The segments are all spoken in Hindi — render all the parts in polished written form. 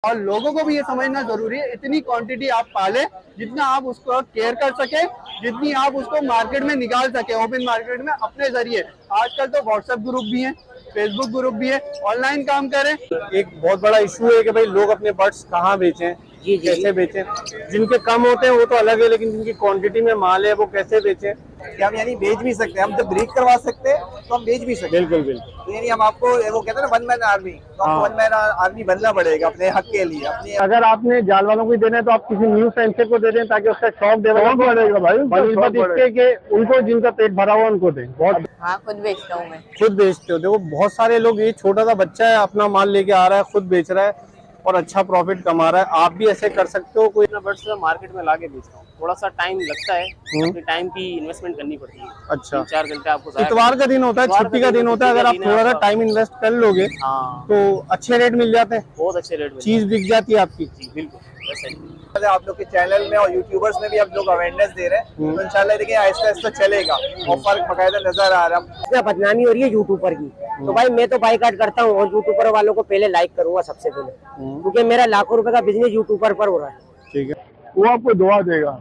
और लोगों को भी ये समझना जरूरी है, इतनी क्वांटिटी आप पालें जितना आप उसको केयर कर सके, जितनी आप उसको मार्केट में निकाल सके, ओपन मार्केट में अपने जरिए। आजकल तो व्हाट्सएप ग्रुप भी है, फेसबुक ग्रुप भी है, ऑनलाइन काम करें। एक बहुत बड़ा इशू है कि भाई लोग अपने बर्ड्स कहाँ बेचें, कैसे बेचें। जिनके कम होते हैं वो तो अलग है, लेकिन जिनकी क्वांटिटी में माल है वो कैसे बेचें। कि हम यानी बेच भी सकते हैं, हम जब ब्रीड करवा सकते हैं तो हम बेच भी सकते हैं। बिल्कुल बिल्कुल। तो यानी हम आपको वो कहते हैं ना वन मैन आर्मी, तो हमको वन मैन आर्मी बनना पड़ेगा अपने हक के लिए। अपने अगर आपने जाल वालों को देना है तो आप किसी न्यूज एंकर को दे दें ताकि उसका शौक डेवलप बढ़ेगा भाई, के उनको जिनका पेट भरा हुआ उनको दें। बहुत हाँ, खुद बेचता हूँ मैं। खुद बेचते हो? देखो बहुत सारे लोग, ये छोटा सा बच्चा है अपना माल लेके आ रहा है, खुद बेच रहा है और अच्छा प्रॉफिट कमा रहा है। आप भी ऐसे कर सकते हो। कोई बर्ड्स मार्केट में लाके बेच रहा हूँ, थोड़ा सा टाइम लगता है, अपने टाइम की इन्वेस्टमेंट करनी पड़ती है। अच्छा, 4 घंटे आपको। इतवार का दिन होता है, छुट्टी का दिन होता है, अगर आप थोड़ा सा टाइम इन्वेस्ट कर लोगे तो अच्छे रेट मिल जाते हैं, बहुत अच्छे रेट में चीज बिक जाती है आपकी। जी बिल्कुल वैसे ही। आप लोग के चैनल में और यूट्यूबर्स में भी आप लोग अवेयरनेस दे रहे हैं, तो इंशाल्लाह देखिए आहिस्ता आहिस्ता चलेगा और फर्क बकायदा नजर आ रहा है। बदनामी हो रही है यूट्यूबर की, तो भाई मैं तो बाइकआउट करता हूँ और यूट्यूबर वालों को पहले लाइक करूंगा सबसे पहले, क्योंकि मेरा लाखों रुपए का बिजनेस यूट्यूबर पर हो रहा है। ठीक है, वो आपको दुआ देगा,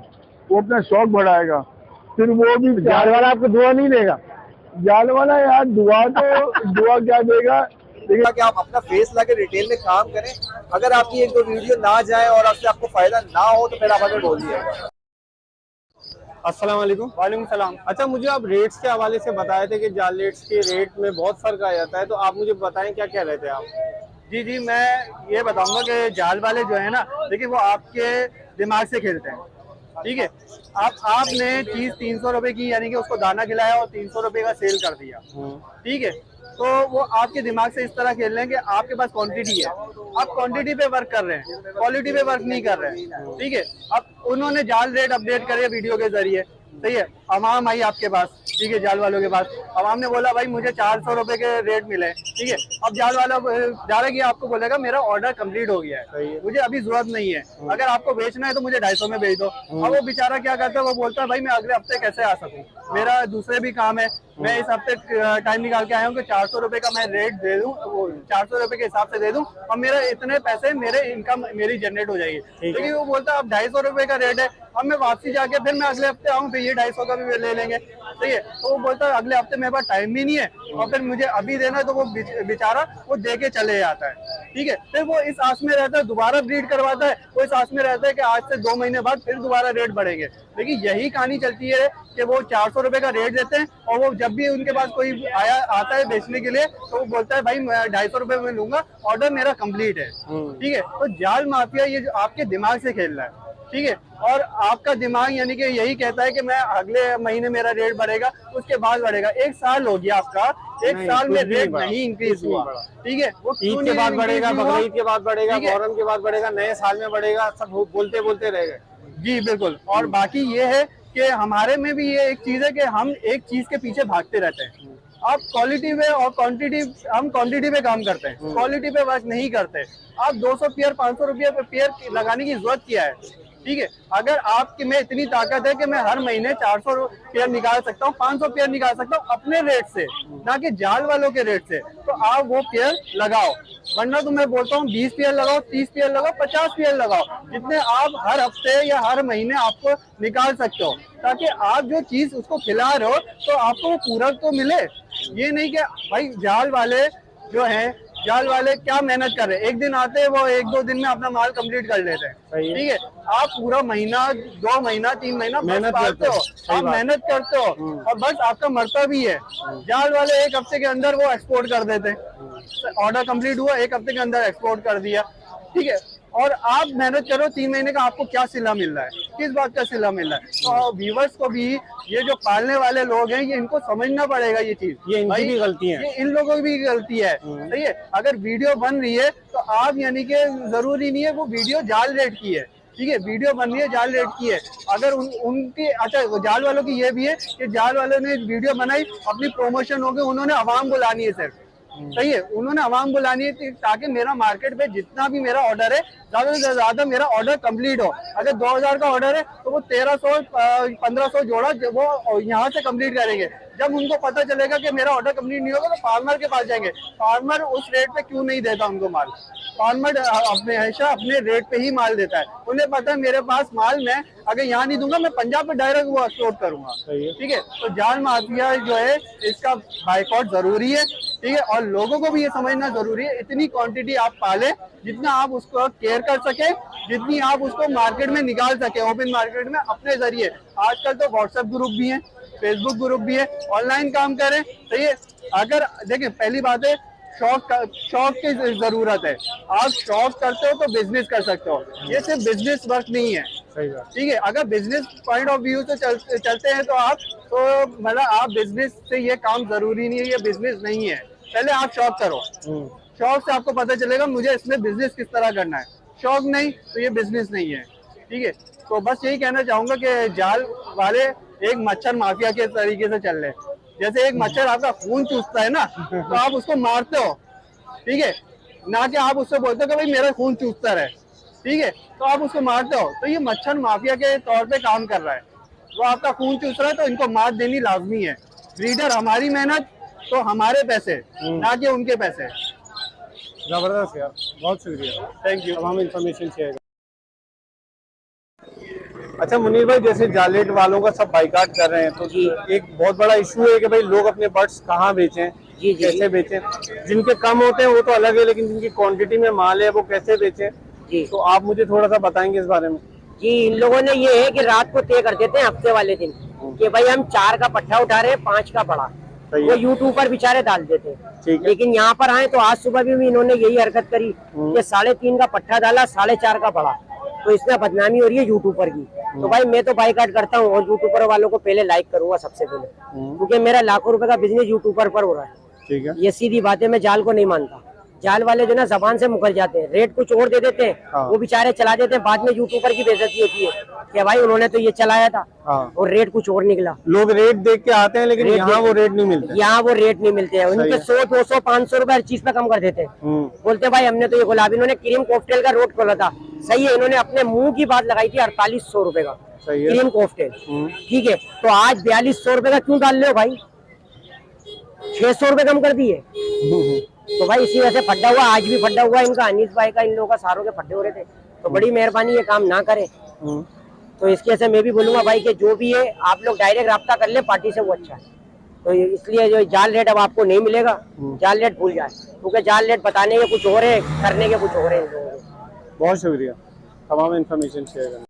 वो अपना शौक बढ़ाएगा, फिर वो भी जाल वाला आपको दुआ नहीं देगा। जाल वाला यार दुआ तो दुआ क्या देगा। कि आप अपना फेस लाके रिटेल में काम करें, अगर आपकी 1-2 वीडियो ना जाए और आपसे आपको फायदा ना हो तो फिर आप हमें बोलिए। अस्सलाम वालेकुम। वालेकुम सलाम। अच्छा, मुझे आप रेट्स के हवाले से बताए थे कि जाल रेट्स के रेट में बहुत फर्क आ जाता है, तो आप मुझे बताएं क्या कह रहे थे आप। जी जी, मैं ये बताऊंगा कि जाल वाले जो है ना, देखिए वो आपके दिमाग से खेलते हैं। ठीक है, आपने चीज 300 रुपए की यानी कि उसको दाना खिलाया और 300 रुपए का सेल कर दिया। ठीक है, तो वो आपके दिमाग से इस तरह खेल रहे हैं कि आपके पास क्वांटिटी है, आप क्वांटिटी पे वर्क कर रहे हैं, क्वालिटी पे वर्क नहीं कर रहे हैं। ठीक है, अब उन्होंने जाल रेट अपडेट करे वीडियो के जरिए, सही है, अवाम आई आपके पास, ठीक है, जाल वालों के पास। अवाम ने बोला भाई मुझे 400 रुपए के रेट मिले, ठीक है। अब जाल वाला डायरेक्ट आपको बोलेगा मेरा ऑर्डर कंप्लीट हो गया है, मुझे अभी जरूरत नहीं है, अगर आपको बेचना है तो मुझे 250 में बेच दो। अब वो बेचारा क्या करता है, वो बोलता है भाई मैं अगले हफ्ते कैसे आ सकूं, मेरा दूसरे भी काम है, मैं इस हफ्ते टाइम निकाल के आया हूँ कि 400 रुपए का मैं रेट दे दूं, वो 400 रुपए के हिसाब से दे दूं और मेरा इतने पैसे मेरे इनकम मेरी जनरेट हो जाएगी। लेकिन वो बोलता है अब 250 रुपए का रेट है, अब मैं वापसी जाके फिर मैं अगले हफ्ते आऊँ फिर ये 250 का भी ले लेंगे, सही है। तो वो बोलता है अगले हफ्ते मेरे पास टाइम भी नहीं है और फिर मुझे अभी देना है, तो वो बेचारा वो दे के चले जाता है। ठीक है, फिर वो इस आस में रहता है, दोबारा ब्रीड करवाता है, वो इस आस में रहता है कि आज से 2 महीने बाद फिर दोबारा रेट बढ़ेंगे। लेकिन यही कहानी चलती है कि वो 400 रुपए का रेट देते हैं और वो जब भी उनके पास कोई आता है बेचने के लिए तो वो बोलता है भाई मैं 250 रुपए में लूंगा, ऑर्डर मेरा कंप्लीट है। ठीक है, तो जाल माफिया ये जो आपके दिमाग से खेल रहा है, ठीक है, और आपका दिमाग यानी कि यही कहता है कि मैं अगले महीने मेरा रेट बढ़ेगा, उसके बाद बढ़ेगा। 1 साल हो गया आपका, 1 साल में रेट नहीं इंक्रीज हुआ। ठीक है, वो ईद के बाद बढ़ेगा, बकरीद के बाद बढ़ेगा, मुहर्रम के बाद बढ़ेगा, नए साल में बढ़ेगा, सब बोलते बोलते रह गए। जी बिल्कुल। और बाकी ये है कि हमारे में भी ये एक चीज है कि हम एक चीज के पीछे भागते रहते हैं। आप क्वालिटी पे और क्वांटिटी, हम क्वांटिटी पे काम करते हैं, क्वालिटी पे वर्क नहीं करते। आप 200 पेयर 500 रुपये पे पेयर लगाने की जरूरत क्या है। ठीक है, अगर आपकी में इतनी ताकत है कि मैं हर महीने 400 पेयर निकाल सकता हूँ, 500 पेयर निकाल सकता हूँ अपने रेट से, ना कि जाल वालों के रेट से, तो आप वो पेयर लगाओ। वरना तो मैं बोलता हूँ 20 पेयर लगाओ, 30 पेयर लगाओ, 50 पेयर लगाओ, जितने आप हर हफ्ते या हर महीने आपको निकाल सकते हो, ताकि आप जो चीज उसको खिला रहे हो तो आपको पूरक तो मिले। ये नहीं कि भाई जाल वाले जो हैं, जाल वाले क्या मेहनत कर रहे हैं, एक दिन आते हैं वो 1-2 दिन में अपना माल कंप्लीट कर लेते हैं। ठीक है, आप पूरा महीना 2 महीना 3 महीना मेहनत करते हो, आप मेहनत करते हो और बस आपका मरता भी है। जाल वाले 1 हफ्ते के अंदर वो एक्सपोर्ट कर देते हैं, ऑर्डर कंप्लीट हुआ 1 हफ्ते के अंदर एक्सपोर्ट कर दिया। ठीक है, और आप मेहनत करो 3 महीने का, आपको क्या सिला मिल रहा है, किस बात का सिला मिल रहा है। तो व्यूवर्स को भी, ये जो पालने वाले लोग हैं, ये इनको समझना पड़ेगा ये चीज, ये इनकी भी गलती है, ये इन लोगों की भी गलती है। सही है, अगर वीडियो बन रही है तो आप यानी कि जरूरी नहीं है वो वीडियो जाल रेट की है। ठीक है, वीडियो बन रही है जाल रेट की है, अगर उनकी अच्छा जाल वालों की ये भी है कि जाल वालों ने वीडियो बनाई, अपनी प्रमोशन हो गई, उन्होंने आवाम बुलानी है सिर्फ, सही है, उन्होंने आवाम बुलानी है ताकि मेरा मार्केट पे जितना भी मेरा ऑर्डर है ज्यादा से ज्यादा मेरा ऑर्डर कंप्लीट हो। अगर 2000 का ऑर्डर है तो वो 1300 1500 जोड़ा वो यहाँ से कंप्लीट करेंगे। जब उनको पता चलेगा कि मेरा ऑर्डर कंप्लीट नहीं होगा तो फार्मर के पास जाएंगे। फार्मर उस रेट पे क्यों नहीं देता उनको माल? फार्मर अपने हमेशा अपने रेट पे ही माल देता है। उन्हें पता है मेरे पास माल मैं अगर यहाँ नहीं दूंगा मैं पंजाब पे डायरेक्ट वो एक्सपोर्ट करूंगा। ठीक है, तो जाल माफिया जो है इसका बाइकआउट जरूरी है। ठीक है, और लोगों को भी ये समझना जरूरी है, इतनी क्वांटिटी आप पाले जितना आप उसको केयर कर सके, जितनी आप उसको मार्केट में निकाल सके, ओपन मार्केट में अपने जरिए। आजकल तो व्हाट्सएप ग्रुप भी है, फेसबुक ग्रुप भी है, ऑनलाइन काम करें। सही है, अगर देखें पहली बात है शौक की जरूरत है। आप शौक करते हो तो बिजनेस कर सकते हो, ये सिर्फ बिजनेस वर्क नहीं है। ठीक है, अगर बिजनेस पॉइंट ऑफ व्यू से चलते हैं तो मतलब आप बिजनेस से ये काम जरूरी नहीं है, ये बिजनेस नहीं है। पहले आप शौक करो, शौक से आपको पता चलेगा मुझे इसमें बिजनेस किस तरह करना है। शौक नहीं तो ये बिजनेस नहीं है। ठीक है, तो बस यही कहना चाहूंगा कि जाल वाले एक मच्छर माफिया के तरीके से चल रहे। जैसे एक मच्छर आपका खून चूसता है ना, तो आप उसको मारते हो, ठीक है, ना कि आप उससे बोलते हो कि भाई मेरा खून चूसता रहे। ठीक है, तो आप उसको मारते हो, तो ये मच्छर माफिया के तौर पे काम कर रहा है। वो आपका खून चूस रहा है तो इनको मार देनी लाजमी है। ब्रीडर हमारी मेहनत तो हमारे पैसे, ना कि उनके पैसे। जबरदस्त यार, बहुत शुक्रिया, थैंक यू। तमाम इन्फॉर्मेशन शेयर। अच्छा मुनीर भाई, जैसे जालेट वालों का सब बाइकाट कर रहे हैं, तो एक बहुत बड़ा इशू है कि भाई लोग अपने बर्ड्स कहाँ बेचें, कैसे बेचें। जिनके कम होते हैं वो तो अलग है, लेकिन जिनकी क्वांटिटी में माल है वो कैसे बेचें, तो आप मुझे थोड़ा सा बताएंगे इस बारे में। जी, इन लोगों ने ये है कि रात को तय कर देते हैं हफ्ते वाले दिन कि भाई हम 4 का पट्टा उठा रहे हैं, 5 का बड़ा, वो यूट्यूब पर बेचारे डाल देते हैं। लेकिन यहाँ पर आए तो आज सुबह भी इन्होंने यही हरकत करी कि 3.5 का पट्टा डाला, 4.5 का बड़ा, तो इसमें बदनामी हो रही है यूट्यूबर की। तो भाई मैं तो बाइकाट करता हूँ और यूट्यूबर वालों को पहले लाइक करूंगा सबसे पहले, क्योंकि मेरा लाखों रुपए का बिजनेस यूट्यूबर पर हो रहा है। ठीक है, ये सीधी बात है, मैं जाल को नहीं मानता। जाल वाले जो ना जबान से मुकर जाते हैं, रेट कुछ और दे देते हैं, वो बेचारे चला देते हैं, बाद में यूट्यूबर की बेइज्जती होती है कि भाई उन्होंने तो ये चलाया था और रेट कुछ और निकला। लोग रेट देख के आते हैं, लेकिन यहाँ वो रेट नहीं मिलते। यहाँ वो रेट नहीं मिलते हैं, उनके 100, 200, 500 रुपए हर चीज पे कम कर देते हैं। बोलते भाई हमने तो ये गुलाबी, इन्होंने क्रीम कॉकटेल का रोड खोला था, सही है, इन्होंने अपने मुंह की बात लगाई थी 4800 रुपए का क्रीम कॉकटेल। ठीक है, तो आज 4200 रुपए का क्यों डाल रहे हो भाई? 600 रुपए कम कर दिए। तो भाई इसी वजह से फड्डा हुआ, आज भी फड्डा हुआ इनका, अनीस भाई का, इन लोगों का सारों के फड्डे हो रहे थे। तो बड़ी मेहरबानी ये काम ना करें। तो इसके से मैं भी बोलूंगा भाई कि जो भी है आप लोग डायरेक्ट राब्ता कर ले पार्टी से, वो अच्छा है। तो इसलिए जो जाल रेट अब आपको नहीं मिलेगा, जाल रेट भूल जाए, क्योंकि जाल रेट बताने के कुछ और है, करने के कुछ और है इन लोगों के। बहुत शुक्रिया तमाम इन्फॉर्मेशन शेयर करने।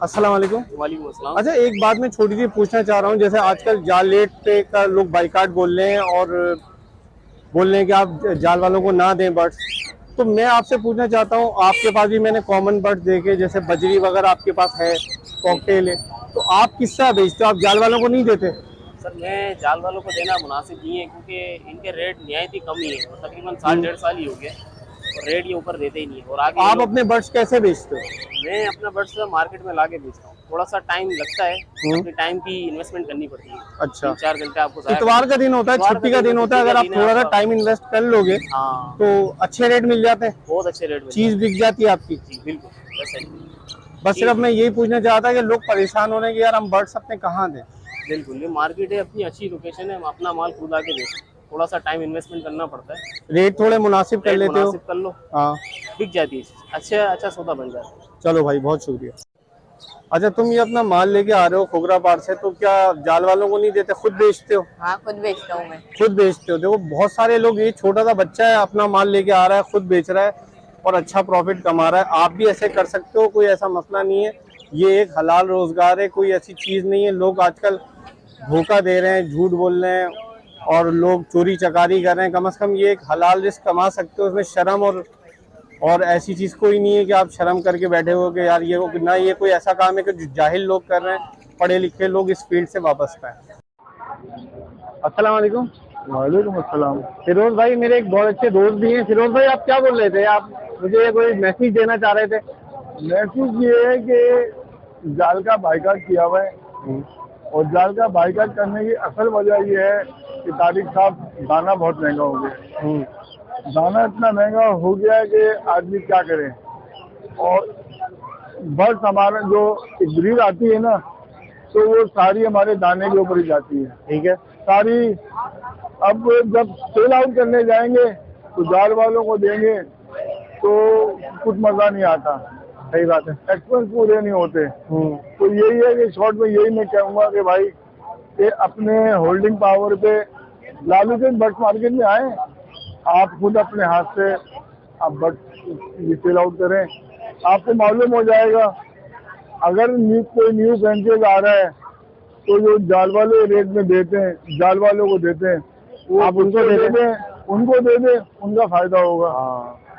अस्सलाम वालेकुम। वालेकुम अस्सलाम। अच्छा एक बात मैं छोटी सी पूछना चाह रहा हूँ, जैसे आजकल जाल रेट पे का लोग बाइकाट बोल रहे हैं और बोल रहे हैं कि आप जाल वालों को ना दें बर्ड्स, तो मैं आपसे पूछना चाहता हूँ, आपके पास भी मैंने कॉमन बर्ड्स देखे, जैसे बजरी वगैरह आपके पास है, कॉकटेल है, तो आप किससे बेचते हो? आप जाल वालों को नहीं देते? सर मैं जाल वालों को देना मुनासिब नहीं है, क्योंकि इनके रेट निहायत ही कम ही है, और तकरीबन 1.5 साल ही हो गए और रेट ये ऊपर देते ही नहीं है। और आगे आप अपने बर्ड्स कैसे बेचते हो? मैं अपना बर्ड्स मार्केट में लाके बेचता हूँ, थोड़ा सा टाइम लगता है, अपनी टाइम की इन्वेस्टमेंट करनी पड़ती है। अच्छा, 4 घंटे आपको इतवार का दिन होता है, छुट्टी का दिन होता है, अगर आप थोड़ा सा टाइम इन्वेस्ट कर लोगे तो अच्छे रेट मिल जाते हैं, बहुत अच्छे रेट में चीज बिक जाती है आपकी। जी बिल्कुल, बस सिर्फ मैं यही पूछना चाहता कि लोग परेशान हो रहे हैं कि यार हम बर्ड्स अपने कहाँ दें। बिल्कुल, ये मार्केट है, अपनी अच्छी लोकेशन है, हम अपना माल खुद आके बेचते, थोड़ा सा टाइम इन्वेस्टमेंट करना पड़ता है, रेट थोड़े मुनासिब कर लेते हो, मुनासिब कर लो, हाँ बिक जाती है, अच्छा सौदा बन जाता है। चलो भाई बहुत शुक्रिया। अच्छा तुम ये अपना माल लेके आ रहे हो खोगरापार से, तो क्या जाल वालों को नहीं देते, खुद बेचते हो? हाँ खुद बेचता हूँ मैं। खुद बेचते हो? देखो बहुत सारे लोग, ये छोटा सा बच्चा है अपना माल लेके आ रहा है, खुद बेच रहा है और अच्छा प्रॉफिट कमा रहा है। आप भी ऐसे कर सकते हो, कोई ऐसा मसला नहीं है, ये एक हलाल रोजगार है, कोई ऐसी चीज नहीं है। लोग आजकल धोखा दे रहे हैं, झूठ बोल रहे हैं और लोग चोरी चकारी कर रहे हैं। कम से कम ये एक हलाल रिस्क कमा सकते हो, उसमें शर्म और ऐसी चीज कोई नहीं है कि आप शर्म करके बैठे हो कि यार ये ना, ये कोई ऐसा काम है कि जो जाहिल लोग कर रहे हैं, पढ़े लिखे लोग इस फील्ड से वापस पाए। अस्सलाम वालेकुम। वालेकुम अस्सलाम। फिरोज भाई मेरे एक बहुत अच्छे दोस्त भी हैं। फिरोज भाई आप क्या बोल रहे थे? आप मुझे कोई मैसेज देना चाह रहे थे? मैसेज ये है कि जाल का बाइकाट किया हुआ है और जाल का बाइकाट करने की असल वजह ये है कि तारिक साहब दाना बहुत महंगा हो गया। दाना इतना महंगा हो गया है कि आदमी क्या करे। और बर्ड्स हमारा जो एक ब्रीड आती है ना, तो वो सारी हमारे दाने के ऊपर ही जाती है। ठीक है। सारी अब जब सेल आउट करने जाएंगे तो जाल वालों को देंगे तो कुछ मजा नहीं आता। सही बात है। एक्सपेंस पूरे नहीं होते। तो यही है कि शॉर्ट में यही मैं कहूँगा कि भाई कि अपने होल्डिंग पावर पे लालू के बर्ड्स मार्केट में आए, आप खुद अपने हाथ से आप बर्ड्स सेल आउट करें, आपको मालूम हो जाएगा। अगर कोई न्यू फ्रेंचाइज आ रहा है तो जो जाल वाले रेट में देते हैं, जाल वालों को देते हैं, वो आप उनको दे दें, उनका फायदा होगा।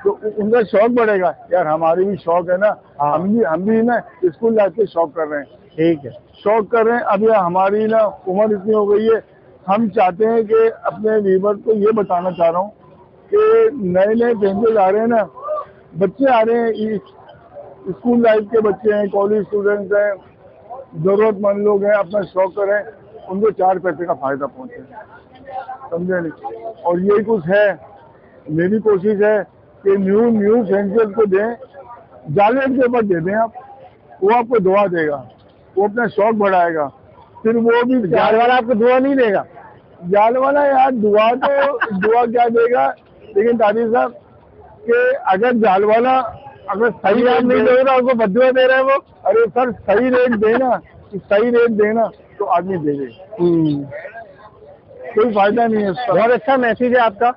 तो उनका शौक बढ़ेगा। यार हमारी भी शौक है ना, हम भी ना स्कूल लाइफ के शौक कर रहे हैं। ठीक है, शौक कर रहे हैं। अभी हमारी ना उम्र इतनी हो गई है, हम चाहते हैं कि अपने व्यूअर को ये बताना चाह रहा हूँ कि नए नए फ्रेंचाइज आ रहे हैं ना, बच्चे आ रहे हैं, स्कूल लाइफ के बच्चे हैं, कॉलेज स्टूडेंट्स हैं, जरूरतमंद लोग हैं, अपना शौक करें, उनको 4 पैसे का फायदा पहुंचे, समझे नहीं। और यही कुछ है, मेरी कोशिश है कि न्यू फ्रेंचाइज को दें, जाल रेट के ऊपर दे दें आप, वो आपको दुआ देगा, वो अपना शौक बढ़ाएगा। फिर वो भी जाल वाला आपको दुआ नहीं देगा। जाल वाला यार दुआ क्या देगा, लेकिन तारिक साहब कि अगर जाल वाला अगर सही रेट नहीं देगा उसको बदुआ दे रहा है वो। अरे सर सही रेट देना तो आदमी दे दे, कोई फायदा नहीं है उसका। बहुत अच्छा मैसेज है आपका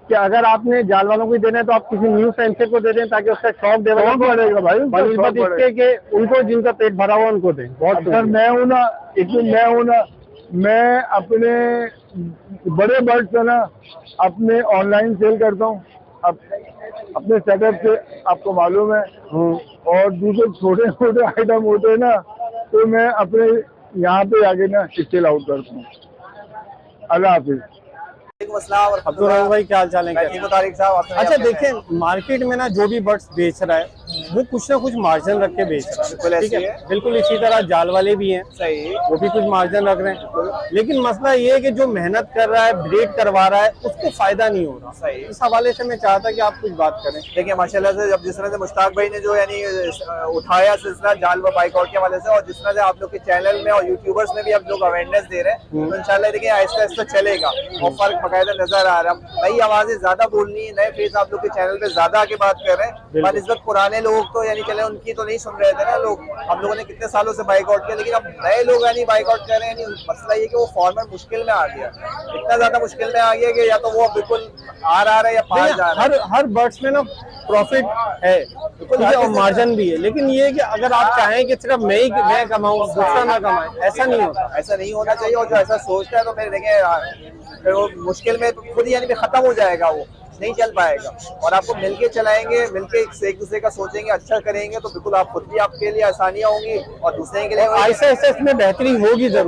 कि अगर आपने जाल वालों को देना है तो आप किसी न्यू फ्रेंचाइज को दे दें ताकि उसका शौक डेवलप बढ़ेगा भाई। इसके कि उनको जिनका पेट भरा हुआ उनको दें। बहुत सर मैं हूँ ना, मैं अपने बड़े बर्ड्स है ना अपने ऑनलाइन सेल करता हूँ अपने सेटअप से, आपको मालूम है। और दूसरे छोटे छोटे आइटम होते हैं ना, तो मैं अपने यहाँ पे आके ना सेल आउट करता हूँ। अल्लाह हाफिज। और अब्दुल भाई क्या हाल चाल है? तारिक साहब, अच्छा देखिए, मार्केट में ना जो भी बर्ड्स बेच रहा है वो कुछ ना कुछ मार्जिन रख के बेच रहा है। ठीक है, बिल्कुल इसी तरह जाल वाले भी हैं, सही, वो भी कुछ मार्जिन रख रहे हैं। लेकिन मसला ये है कि जो मेहनत कर रहा है, ब्रीड करवा रहा है, उसको फायदा नहीं हो रहा। सही, इस हवाले से मैं चाहता कि आप कुछ बात करें। देखिए माशाल्लाह से जब जिस तरह से मुश्ताक भाई ने जो यानी उठाया सिलसिला जाल व बाइकआउट के हवाले से, और जिस तरह से आप लोग के चैनल में और यूट्यूबर्स में भी आप लोग अवेयरनेस दे रहे हैं, तो इंशाल्लाह देखिए आहिस्ता आहिस्ता चलेगा और फर्क बाकायदा नजर आ रहा है। नई आवाजें ज्यादा बोलनी है, नए फेस आप लोग के चैनल पे ज्यादा आके बात कर रहे हैं। पर इस वक्त पुराने लोग तो यानी चले उनकी तो नहीं सुन रहे थे ना लोग, हम लोगों ने कितने सालों से बाइकआउट किया, लेकिन अब नए लोग यानी बाइकआउट कर रहे हैं। मसला ये कि वो फार्मर मुश्किल में आ गया, इतना ज्यादा मुश्किल में आ गया कि या तो वो बिल्कुल आ रहा है या पास जा रहा है। हर बर्ड्स में ना प्रॉफिट है और मार्जिन भी है, लेकिन ये है कि अगर आप चाहें कि सिर्फ मैं कमाऊं दूसरा ना कमाए, ऐसा नहीं होता, ऐसा नहीं होना चाहिए। और जो ऐसा सोचता है तो फिर देखें फिर वो मुश्किल में खुद ही यानी खत्म हो जाएगा, वो नहीं चल पाएगा। और आपको मिलके चलाएंगे, मिलके एक दूसरे का सोचेंगे, अच्छा करेंगे तो बिल्कुल आप खुद भी, आपके लिए आसानियां होंगी और दूसरे के लिए ऐसे इसमें बेहतरी होगी जरूर।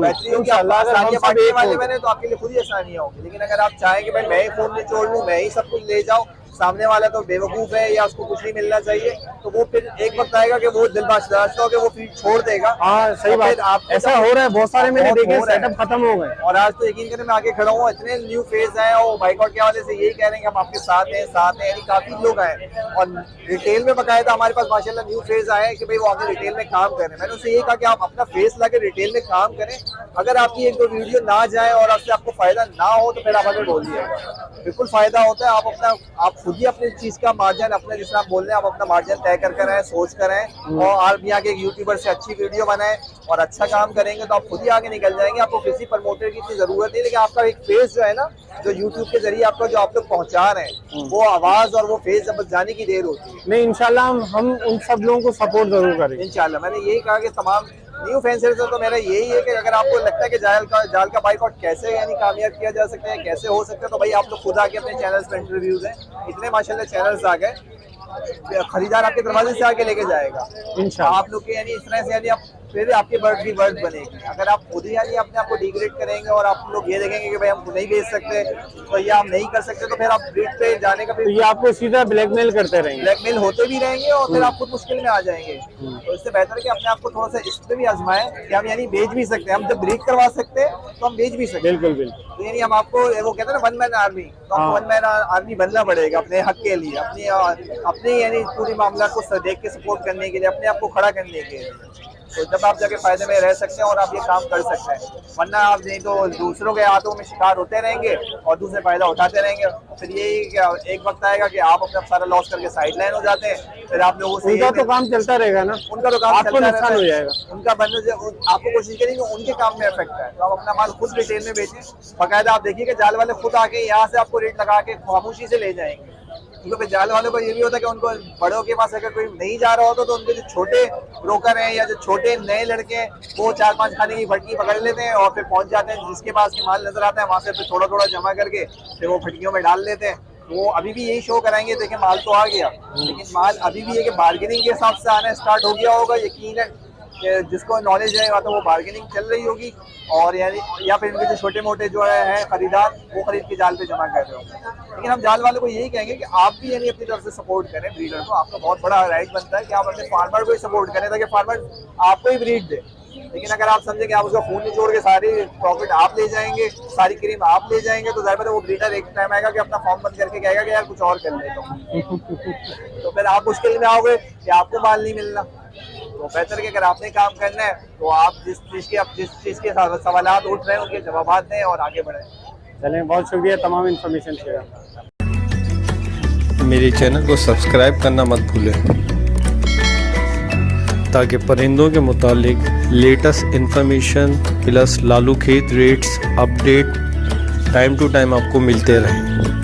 मैंने तो आपके लिए खुद ही आसानियां होंगी। लेकिन अगर आप चाहें कि भाई मैं ही फोन निचोड़ लूँ, मैं ही सब कुछ ले जाऊँ, सामने वाला तो बेवकूफ है या उसको कुछ नहीं मिलना चाहिए, तो वो फिर एक वक्त आएगा कि वो दिल बादशाह के वो फिर छोड़ देगा। हाँ सही बात, ऐसा हो रहा है, बहुत सारे मैंने देखे सेटअप खत्म हो गए। और आज तो यकीन करें मैं आगे खड़ा हूँ, इतने न्यू फेज हैं और बाइकआउट के हवाले से यही कह रहे हैं कि हम आपके साथ हैं, यानी काफी लोग आए और रिटेल में बकायदा हमारे पास माशाल्लाह न्यू फेज आए कि भाई वो आगे रिटेल में काम कर रहे हैं। मैंने उनसे ये कहा कि आप अपना फेस ला के रिटेल में काम करें, अगर आपकी एक दो वीडियो ना जाए और आपसे आपको फायदा ना हो तो फिर आप हमें बोलिए, बिल्कुल फायदा होता है। आप खुद ही अपनी चीज का मार्जिन अपने, जिस आप बोल रहे हैं, आप अपना मार्जिन तय कर रहे हैं, सोच कर रहे हैं, और आप यहाँ के एक यूट्यूबर से अच्छी वीडियो बनाए और अच्छा काम करेंगे तो आप खुद ही आगे निकल जाएंगे। आपको किसी प्रमोटर की इतनी जरूरत नहीं, लेकिन आपका एक फेस जो है ना, जो यूट्यूब के जरिए आपका जो आप लोग पहुंचा रहे हैं, वो आवाज और वो फेस जब जाने की देर होती है। नहीं, इंशाल्लाह हम उन सब लोगों को सपोर्ट जरूर करेंगे इंशाल्लाह। मैंने यही कहा कि तमाम न्यू फैंसर से तो मेरा यही है कि अगर आपको लगता है कि जाल का बाइकआउट कैसे यानी कामयाब किया जा सकता है, कैसे हो सकता है, तो भाई आप लोग खुद आके अपने चैनल्स पे इंटरव्यूज हैं, इतने माशाल्लाह चैनल्स आ गए, खरीदार आपके दरवाजे से आके लेके जाएगा इंशाल्लाह। आप लोग के यानी इस तरह से यानी आप फिर आपके बर्ड भी बर्ड बनेगी। अगर आप खुद ही यानी अपने आप को डिग्रेड करेंगे और आप लोग ये देखेंगे कि भाई हम नहीं बेच सकते तो या हम नहीं कर सकते, तो फिर आप ब्रीड पे जाने का, तो ये आपको सीधा ब्लैकमेल करते रहेंगे, ब्लैकमेल होते भी रहेंगे और फिर आप खुद मुश्किल में आ जाएंगे। तो इससे बेहतर है कि अपने आप को थोड़ा सा इस पे भी आजमाएं कि हम यानी बेच भी सकते हैं, हम जब ब्रीड करवा सकते हैं तो हम बेच भी सकते हैं। बिल्कुल बिल्कुल। तो यानी हम आपको वो कहते हैं ना वन मैन आर्मी, तो आपको वन मैन आर्मी बनना पड़ेगा अपने हक के लिए, अपनी यानी पूरी मामला को देख के सपोर्ट करने के लिए, अपने आप को खड़ा करने के लिए। तो जब आप जाके फायदे में रह सकते हैं और आप ये काम कर सकते हैं, वरना आप नहीं तो दूसरों के हाथों में शिकार होते रहेंगे और दूसरे फायदा उठाते रहेंगे। फिर यही एक वक्त आएगा कि आप अपना सारा लॉस करके साइड लाइन हो जाते हैं, फिर आप लोगों से उनका तो काम चलता रहेगा ना, उनका तो काम आपको चलता नुकसान हो रहता है। जाएगा। उनका बनने आपको कोशिश करेंगे उनके काम में इफेक्ट है, तो आप अपना माल खुद रिटेल में बेचें। बाकायदा आप देखिए कि जाल वाले खुद आके यहाँ से आपको रेट लगा के खामोशी से ले जाएंगे, क्योंकि जाल वालों को ये भी होता है कि उनको बड़ों के पास अगर कोई नहीं जा रहा होता तो उनके जो छोटे ब्रोकर हैं या जो छोटे नए लड़के हैं वो 4-5 खाने की भटकी पकड़ लेते हैं और फिर पहुंच जाते हैं, जिसके पास की माल नजर आता है वहां से फिर थोड़ा थोड़ा जमा करके फिर वो भटकियों में डाल देते हैं। वो अभी भी यही शो कराएंगे, देखिए माल तो आ गया, लेकिन माल अभी भी है कि बार्गेनिंग के हिसाब से आना स्टार्ट हो गया होगा। यकीन है जिसको नॉलेज है तो वो बार्गेनिंग चल रही होगी, और यानी या फिर इनके जो छोटे मोटे जो है खरीदार वो खरीद के जाल पे जमा कर रहे होंगे। लेकिन हम जाल वालों को यही कहेंगे कि आप भी यानी अपनी तरफ से सपोर्ट करें ब्रीडर को। आपका बहुत बड़ा राइट बनता है कि आप अपने फार्मर को ही सपोर्ट करें ताकि फार्मर आपको ही ब्रीड दे। लेकिन अगर आप समझे कि आप उसका खून निचोड़ के सारी प्रॉफिट आप ले जाएंगे, सारी क्रीम आप ले जाएंगे, तो ज़ाहिर है वो ब्रीडर एक टाइम आएगा कि अपना फॉर्म बंद करके कहेगा कि यार कुछ और कर लेता हूँ। तो फिर आप मुश्किल में आओगे कि आपको माल नहीं मिलना। तो बेहतर कि अगर आपने काम करना है तो आप जिस चीज़ के सवालात उठ रहे हैं उनके जवाब दें और आगे बढ़ें। चलें, बहुत शुक्रिया तमाम इन्फॉर्मेशन शेयर। मेरे चैनल को सब्सक्राइब करना मत भूलें ताकि परिंदों के मुतालिक लेटेस्ट इन्फॉर्मेशन प्लस लालू खेत rates update time to time आपको मिलते रहें।